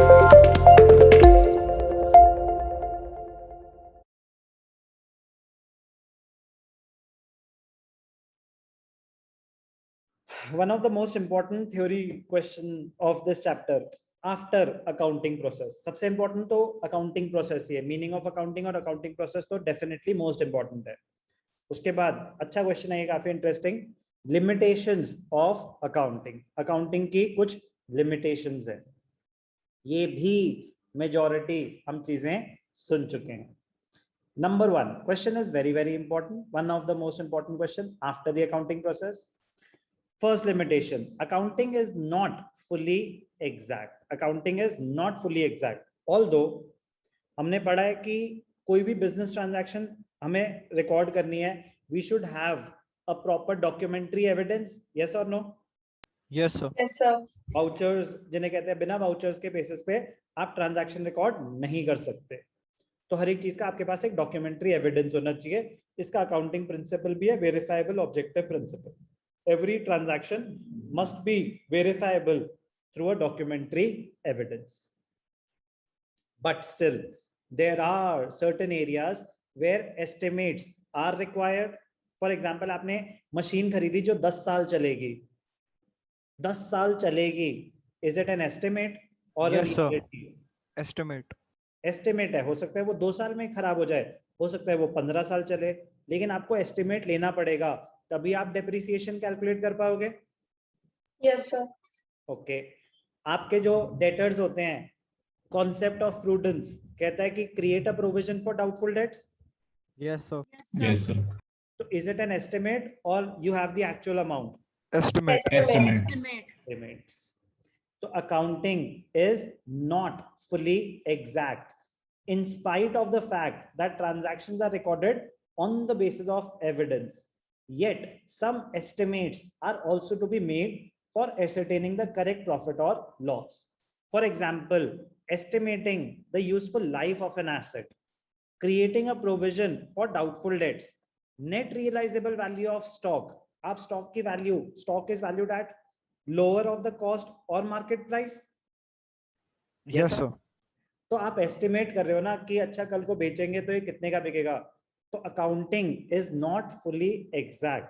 One of the most important theory question of this chapter after accounting process, सबसे important तो accounting process ही है, meaning of accounting और accounting process तो definitely most important है. उसके बाद अच्छा क्वेश्चन है ये, काफी interesting, limitations of accounting. Accounting की कुछ लिमिटेशंस है, ये भी मेजॉरिटी हम चीजें सुन चुके हैं. Number one question is very very important, one of the most important question after the accounting process. First limitation, accounting is not fully exact. Accounting is not fully exact. Although हमने पढ़ा है कि कोई भी बिजनेस ट्रांजैक्शन हमें record करनी है, we should have a proper documentary evidence. Yes or no? Yes sir. Yes sir. Vouchers जिन्हें कहते हैं, बिना वाउचर्स के बेसिस पे आप ट्रांजैक्शन रिकॉर्ड नहीं कर सकते. तो हर एक चीज का आपके पास एक डॉक्यूमेंट्री एविडेंस होना चाहिए. इसका अकाउंटिंग प्रिंसिपल भी है verifiable objective principle. Every transaction must be verifiable through a documentary evidence. But still, there are certain areas where estimates are required. For example, आपने मशीन खरीदी जो 10 साल चलेगी, 10 साल चलेगी. Is it an estimate or Yes, a sir. Estimate. Estimate है. हो सकता है वो 2 साल में खराब हो जाए, हो सकता है वो 15 साल चले, लेकिन आपको एस्टिमेट लेना पड़ेगा, तभी आप डेप्रिसिएशन कैलकुलेट कर पाओगे. Yes sir. ओके. आपके जो डेटर्स होते हैं, कॉन्सेप्ट ऑफ प्रूडेंस कहता है कि create a provision for doubtful debts. Yes sir. Yes, sir. तो इज इट एन एस्टिमेट और you have the actual amount? Estimate. Estimate. Estimates. So accounting is not fully exact, in spite of the fact that transactions are recorded on the basis of evidence. Yet some estimates are also to be made for ascertaining the correct profit or loss. For example, estimating the useful life of an asset, creating a provision for doubtful debts, net realizable value of stock. आप stock की value, stock is valued at lower of the cost or market price. Yes sir. तो आप estimate कर रहे हो ना कि अच्छा कल को बेचेंगे तो ये कितने का बिकेगा. तो accounting is not fully exact.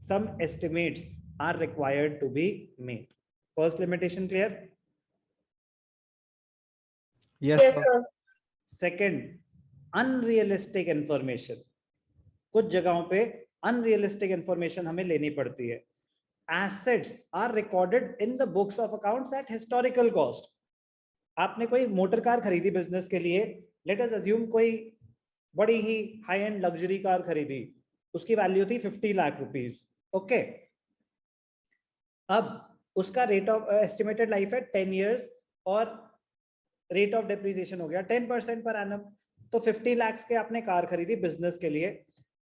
Some estimates are required to be made. First limitation clear? Yes Yes sir. sir. Second, unrealistic information. कुछ जगहों पे अनरियलिस्टिक इंफॉर्मेशन हमें लेनी पड़ती है. Assets are recorded in the books of accounts at historical cost. आपने कोई motor car खरीदी बिजनेस के लिए, लेट अस अज्यूम कोई बड़ी ही हाई एंड लग्जरी कार खरीदी, उसकी वैल्यू थी 50 लाख रुपीस. ओके. अब उसका रेट ऑफ एस्टिमेटेड लाइफ है 10 इयर्स और रेट ऑफ डेप्रिसिएशन हो गया 10% पर एनम. तो 50 लाख के आपने कार खरीदी बिजनेस के लिए.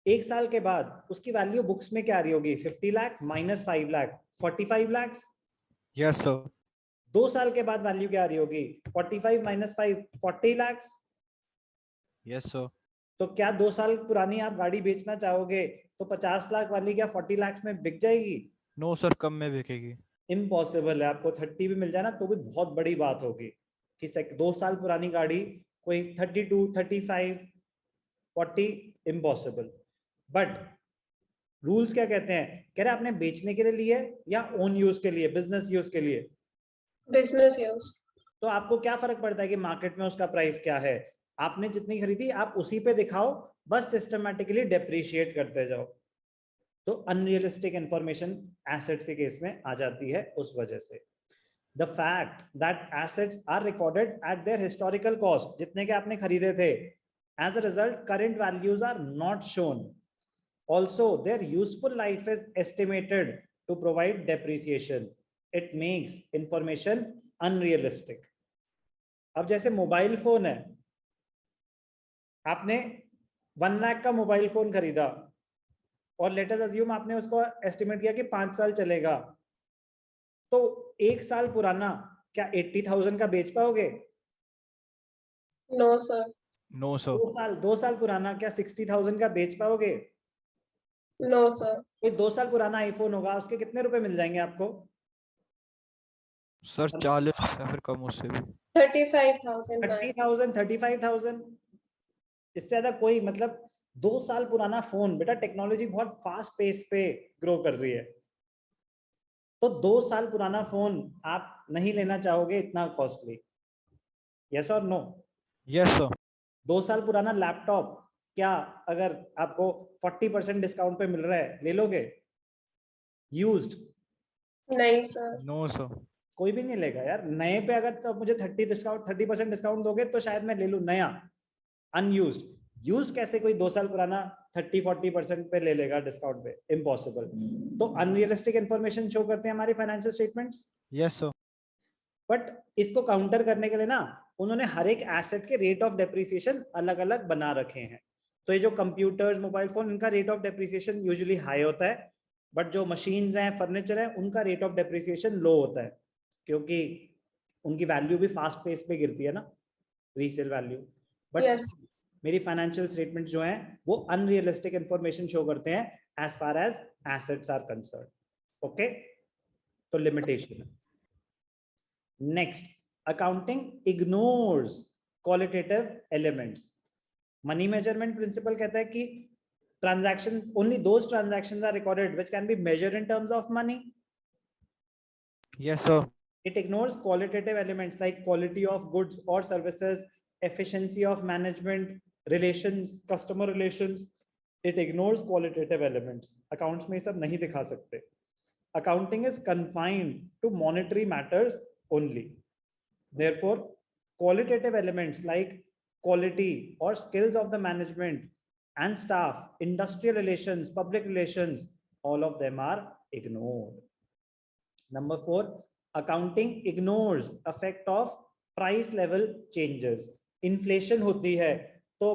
एक साल के बाद उसकी वैल्यू बुक्स में क्या आ रही होगी? 50 lakh minus 5 lakh, 45 lakh. Yes sir. 2 साल के बाद वैल्यू क्या आ रही होगी? 45 माइनस 5, 40 लाख. Yes sir. तो क्या 2 साल पुरानी आप गाड़ी बेचना चाहोगे तो 50 लाख वाली क्या 40 लाख में बिक जाएगी? No sir, कम में बिकेगी. इम्पॉसिबल है. आपको 30 भी मिल जाए ना तो भी बहुत बड़ी बात होगी कि 2 साल पुरानी गाड़ी कोई 32, 35, 40 इम्पॉसिबल. बट रूल्स क्या कहते हैं? कह रहे आपने बेचने के लिए लिए या ओन यूज के लिए, बिजनेस यूज के लिए. Business use. तो आपको क्या फर्क पड़ता है कि मार्केट में उसका प्राइस क्या है? आपने जितनी खरीदी आप उसी पे दिखाओ, बस सिस्टमैटिकली डेप्रिशिएट करते जाओ. तो अनरियलिस्टिक इंफॉर्मेशन एसेट्स के केस में आ जाती है उस वजह से. The fact that assets are recorded at their historical cost, जितने के आपने खरीदे थे, as a result current values are not shown. Also, their useful life is estimated to provide depreciation. It makes information unrealistic. अब जैसे mobile phone है, आपने 1 लाख का मोबाइल फोन खरीदा और लेट अस अज्यूम आपने उसको एस्टिमेट किया कि 5 साल चलेगा. तो 1 साल पुराना क्या 80,000 का बेच पाओगे? No sir. No sir. 2 साल पुराना क्या 60,000 का बेच पाओगे? No sir. कोई 2 साल पुराना आईफोन होगा, उसके कितने रुपए मिल जाएंगे आपको? सर 40 या फिर कम उससे भी 35,000 मैम। 30,000 35,000, इससे ज्यादा कोई, मतलब 2 साल पुराना फोन बेटा, टेक्नोलॉजी बहुत फास्ट पेस पे ग्रो कर रही है, तो 2 साल पुराना फोन आप नहीं लेना चाहोगे इतना कॉस्टली? यस और नो? यस सर 2 साल पुराना लैपटॉप क्या अगर आपको 40% डिस्काउंट पे मिल रहा है, ले लोगे यूज्ड? नहीं सर। नो सर कोई भी नहीं लेगा यार। नए पे अगर तो मुझे 30% डिस्काउंट दोगे तो शायद मैं ले लूं नया, अनयूज्ड। यूज्ड कैसे कोई 2 साल पुराना 30-40% पे ले लेगा डिस्काउंट पे? इम्पॉसिबल। तो अनरियलिस्टिक इंफॉर्मेशन शो करते हैं हमारी financial statements. Yes sir but इसको काउंटर करने के लिए ना उन्होंने हर एक एसेट के रेट ऑफ डेप्रिसिएशन अलग अलग बना रखे हैं। तो ये जो कंप्यूटर्स, मोबाइल फोन, इनका rate of depreciation usually high होता है, बट जो मशीन्स हैं, फर्नीचर है, उनका रेट ऑफ डेप्रिसिएशन लो होता है, क्योंकि उनकी वैल्यू भी फास्ट पेस पे गिरती है ना, रीसेल वैल्यू। But Yes. मेरी फाइनेंशियल स्टेटमेंट जो हैं वो अनरियलिस्टिक इंफॉर्मेशन शो करते हैं as far as assets are concern. Okay, तो limitation. Next, accounting ignores qualitative elements. Money measurement principle कहता है कि transaction, only those transactions are recorded which can be measured in terms of money. Yes sir It ignores qualitative elements like quality of goods or services, efficiency of management, relations, customer relations. It ignores qualitative elements. Accounts में सब नहीं दिखा सकते. Accounting is confined to monetary matters only. Therefore, qualitative elements like quality or skills of the management and staff, industrial relations, public relations, all of them are ignored. Number 4, accounting ignores effect of price level changes. Inflation होती है तो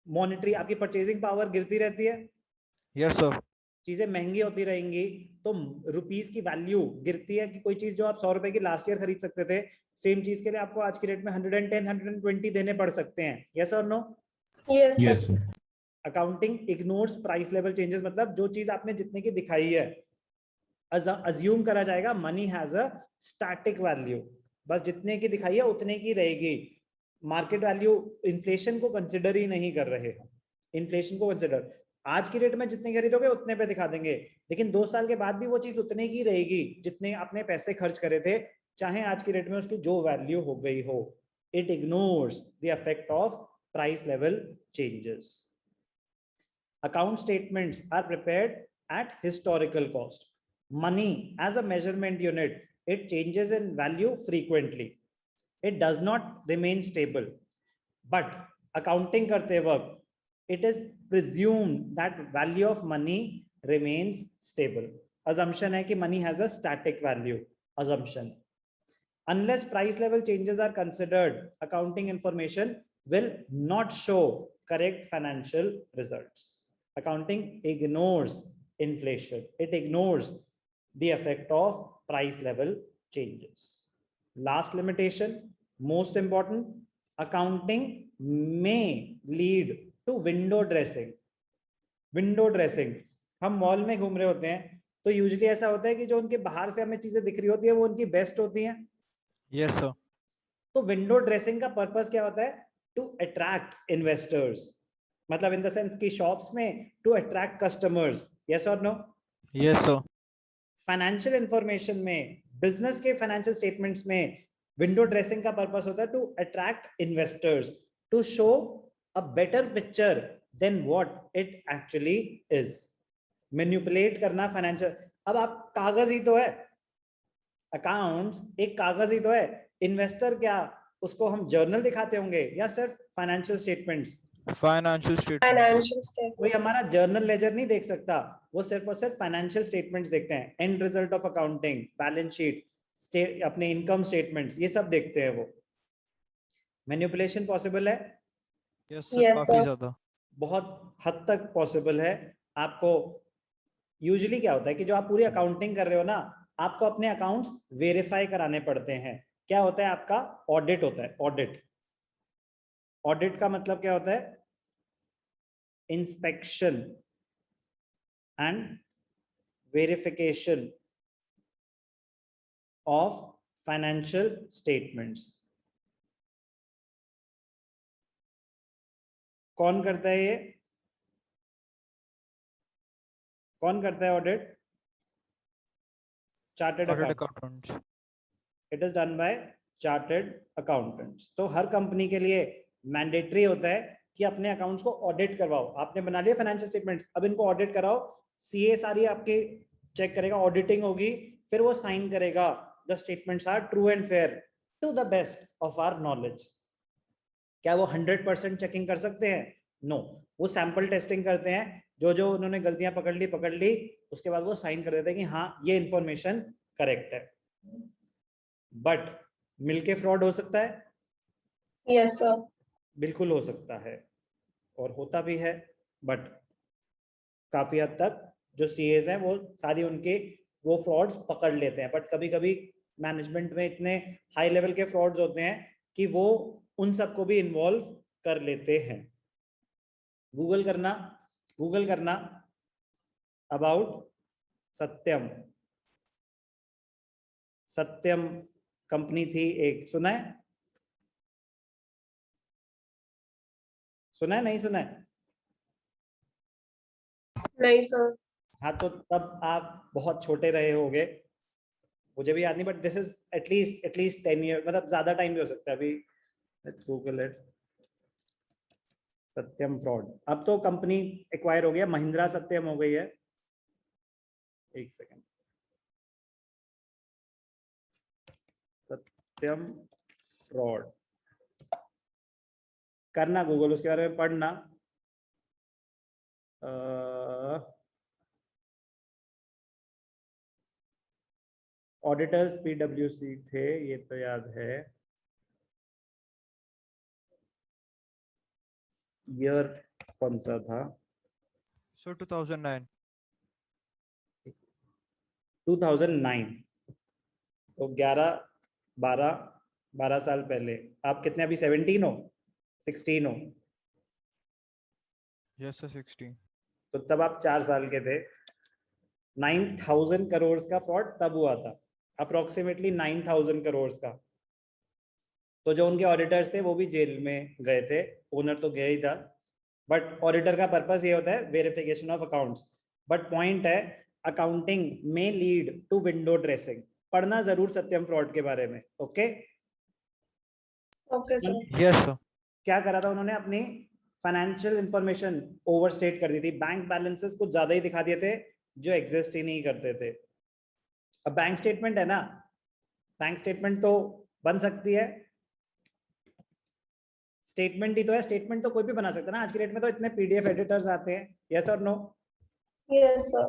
monetary, आपकी purchasing power गिरती रहती है, yes sir चीजें महंगी होती रहेंगी तो रुपीस की वैल्यू गिरती है, कि कोई चीज जो आप 100 रुपए की लास्ट ईयर खरीद सकते थे, सेम चीज के लिए आपको आज की रेट में 110 120 देने पड़ सकते हैं। यस और no? Yes, Yes, sir. sir. Accounting ignores price level changes, मतलब जो चीज आपने जितने की दिखाई है अज्यूम करा जाएगा money has a static value, बस जितने की दिखाई है उतने की रहेगी। मार्केट वैल्यू, इन्फ्लेशन को कंसिडर ही नहीं कर रहे हैं। इन्फ्लेशन को कंसिडर, आज की रेट में जितने खरीदोगे उतने पे दिखा देंगे, लेकिन 2 साल के बाद भी वो चीज उतने की रहेगी जितने आपने पैसे खर्च करे थे, चाहे आज की रेट में उसकी जो वैल्यू हो गई हो। It ignores the effect of price level changes. Account statements are prepared at historical cost. Money as a measurement unit, it changes in value frequently. It does not remain stable. But accounting karte वक्त, it is presumed that value of money remains stable. Assumption है कि money has a static value. Assumption. Unless price level changes are considered, accounting information will not show correct financial results. Accounting ignores inflation. It ignores the effect of price level changes. Last limitation, most important, accounting may lead to window dressing. Window dressing, हम mall में घूम रहे होते हैं तो usually ऐसा होता है कि जो उनके बाहर से हमें चीजें दिख रही होती है वो उनकी बेस्ट होती हैं। यस सर तो विंडो ड्रेसिंग का पर्पस क्या होता है? टू अट्रैक्ट इन्वेस्टर्स, मतलब इन द सेंस की शॉप्स में टू अट्रैक्ट कस्टमर्स। यस और no? Yes sir financial information में, बिजनेस के फाइनेंशियल स्टेटमेंट्स में विंडो ड्रेसिंग का पर्पस होता है to attract investors, to show a better picture than what it actually is. Manipulate करना फाइनेंशियल, अब आप कागज ही तो है, अकाउंट्स एक कागज ही तो है। इन्वेस्टर क्या उसको हम जर्नल दिखाते होंगे या सिर्फ financial statements? Financial statement Financial कोई statements. हमारा जर्नल लेजर नहीं देख सकता, वो सिर्फ और सिर्फ फाइनेंशियल स्टेटमेंट्स देखते हैं। And result of accounting, balance sheet, अपने इनकम स्टेटमेंट्स, ये सब देखते हैं वो। मैनिपुलेशन पॉसिबल है, यस सर Yes, काफी sir. ज्यादा बहुत हद तक पॉसिबल है। आपको यूजुअली क्या होता है कि जो आप पूरी अकाउंटिंग कर रहे हो ना, आपको अपने अकाउंट्स वेरीफाई कराने पड़ते हैं। क्या होता है आपका? ऑडिट होता है। ऑडिट, ऑडिट का मतलब क्या होता है? Inspection and verification of financial statements. कौन करता है ये? कौन करता है audit? Chartered Chartered accountant. accountants. It is done by chartered accountants. तो हर कंपनी के लिए मैंडेटरी होता है कि अपने अकाउंट्स को ऑडिट करवाओ। आपने बना लिया फाइनेंशियल स्टेटमेंट्स, अब इनको ऑडिट कराओ। सीए सारी आपके चेक करेगा, ऑडिटिंग होगी, फिर वो साइन करेगा the statements are true and fair to the best of our knowledge. क्या वो 100% चेकिंग कर सकते हैं? नो, वो सैंपल टेस्टिंग करते हैं। जो उन्होंने गलतियां पकड़ ली, उसके बाद वो साइन कर देते हैं कि हाँ ये इंफॉर्मेशन करेक्ट है। बट मिलके फ्रॉड हो सकता है? Yes, sir. बिल्कुल हो सकता है और होता भी है। बट काफी हद तक जो सीएस हैं वो सारी उनके वो फ्रॉड्स पकड़ लेते हैं। बट कभी कभी मैनेजमेंट में इतने हाई लेवल के फ्रॉड्स होते हैं कि वो उन सबको भी इन्वॉल्व कर लेते हैं। गूगल करना अबाउट सत्यम। सत्यम कंपनी थी एक, सुना है? नहीं सुना है? नहीं, sir. हाँ, तो तब आप बहुत छोटे रहे होगे, मुझे भी याद नहीं। But this is at least 10 year, मतलब ज्यादा टाइम भी हो सकता है। अभी let's Google it. Satyam fraud. अब तो कंपनी एक्वायर हो गया, महिंद्रा सत्यम हो गई है। एक सेकेंड। सत्यम फ्रॉड करना गूगल, उसके बारे में पढ़ना। ऑडिटर्स पीडब्ल्यूसी थे, ये तो याद है। ईयर कौन सा था? So 2009. 2009। तो 12 साल पहले। आप कितने अभी 17 हो? 16 हो? Yes, sir. 16. तो तब आप 4 साल के थे। 9,000 करोड़ का फ्रॉड तब हुआ था, अप्रोक्सीमेटली 9,000 करोड़ का। तो जो उनके ऑडिटर्स थे वो भी जेल में गए थे, ओनर तो गया ही था। बट ऑडिटर का पर्पस ये होता है verification of accounts. But point है, अकाउंटिंग में लीड टू विंडो ड्रेसिंग। पढ़ना जरूर सत्यम फ्रॉड के बारे में। Okay? Okay, sir. Yes, sir. क्या करा था उन्होंने? अपनी फाइनेंशियल इंफॉर्मेशन ओवरस्टेट कर दी थी। बैंक बैलेंसेस कुछ ज्यादा ही दिखा दिए थे जो एग्जिस्ट ही नहीं करते थे। अब बैंक स्टेटमेंट है ना, बैंक स्टेटमेंट तो बन सकती है, स्टेटमेंट ही तो है। स्टेटमेंट तो कोई भी बना सकता है ना, आज की डेट में तो इतने पीडीएफ एडिटर्स आते हैं। यस और नो? Yes, sir.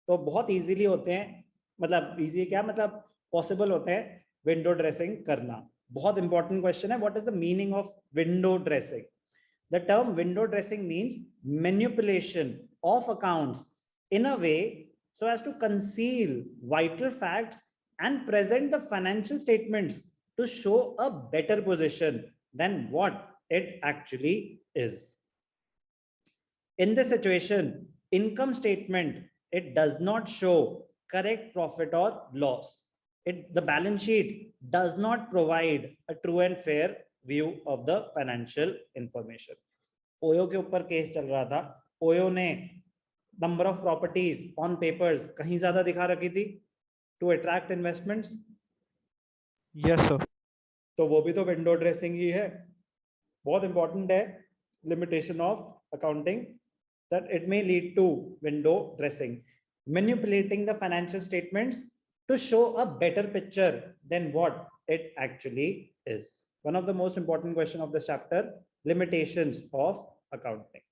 तो बहुत इजीली होते हैं, मतलब इजी क्या, मतलब पॉसिबल होते हैं विंडो ड्रेसिंग करना। बहुत इंपॉर्टेंट क्वेश्चन है, what is the meaning of window dressing? The term window dressing means manipulation of accounts in a way so as to conceal vital facts and present the financial statements to show a better position than what it actually is. In this situation, income statement, it does not show correct profit or loss. The balance sheet does not provide a true and fair view of the financial information. OYO के ऊपर case चल रहा था। ओयो ने number of properties on papers कहीं ज्यादा दिखा रखी थी to attract investments. Yes, sir. तो वो भी तो विंडो ड्रेसिंग ही है। बहुत इंपॉर्टेंट है limitation of accounting, that it may lead to window dressing, manipulating the financial statements to show a better picture than what it actually is. One of the most important question of this chapter, limitations of accounting.